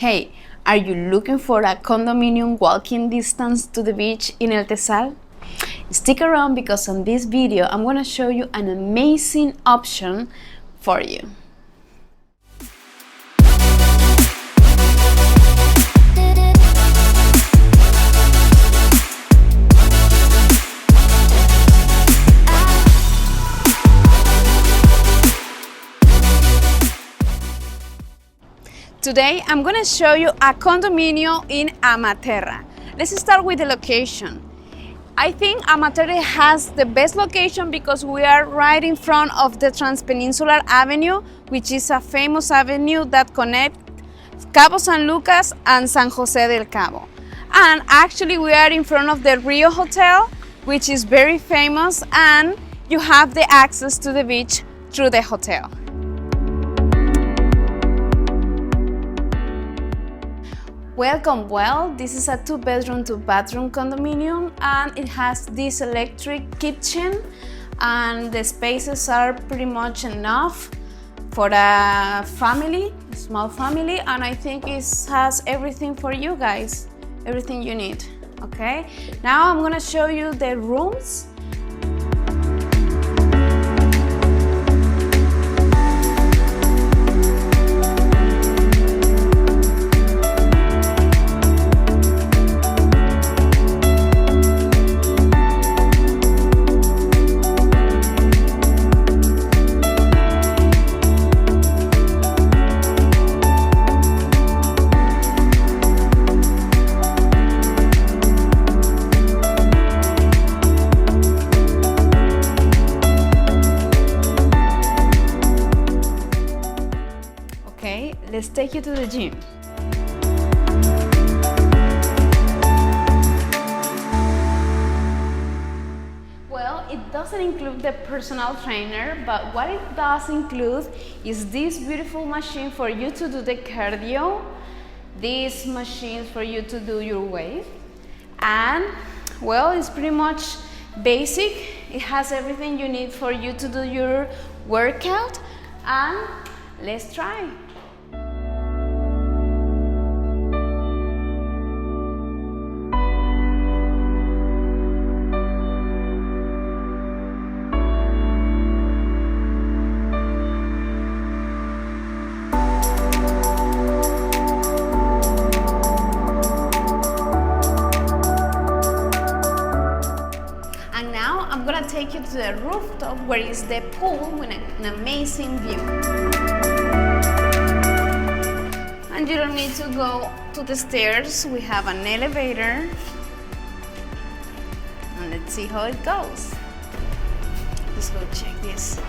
Hey, are you looking for a condominium walking distance to the beach in El Tezal? Stick around because on this video I'm going to show you an amazing option for you. Today I'm going to show you a condominium in Amaterra. Let's start with the location. I think Amaterra has the best location because we are right in front of the Transpeninsular Avenue, which is a famous avenue that connects Cabo San Lucas and San Jose del Cabo. And actually we are in front of the Rio Hotel, which is very famous, and you have the access to the beach through the hotel. Welcome. Well, this is a 2-bedroom, 2-bathroom condominium, and it has this electric kitchen, and the spaces are pretty much enough for a family, a small family, and I think it has everything for you guys, everything you need. Okay, now I'm gonna show you the rooms. Okay, let's take you to the gym. Well, it doesn't include the personal trainer, but what it does include is this beautiful machine for you to do the cardio, these machines for you to do your weight, and well, it's pretty much basic. It has everything you need for you to do your workout, and let's try. I'm gonna take you to the rooftop where is the pool with an amazing view. And you don't need to go to the stairs, we have an elevator. And let's see how it goes. Let's go check this.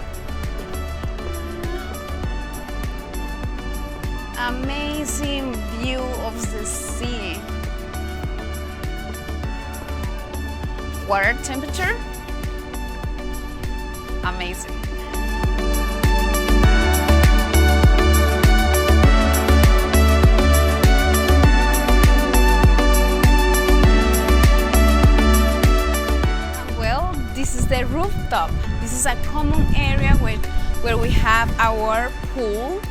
Amazing view of the sea. Water temperature, amazing. Well, this is the rooftop. This is a common area where we have our pool,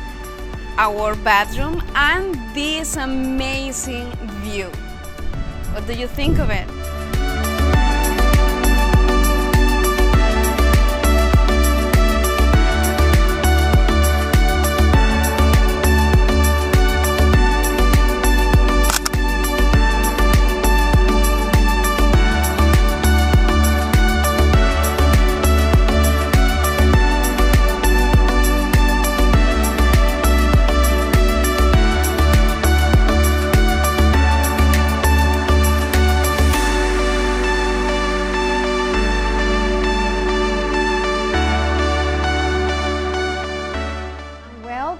our bathroom, and this amazing view. What do you think of it?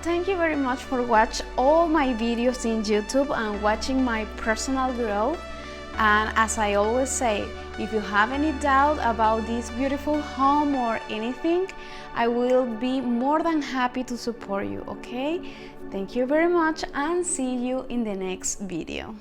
Thank you very much for watching all my videos in YouTube and watching my personal growth. And as I always say, if you have any doubt about this beautiful home or anything, I will be more than happy to support you, okay? Thank you very much and see you in the next video.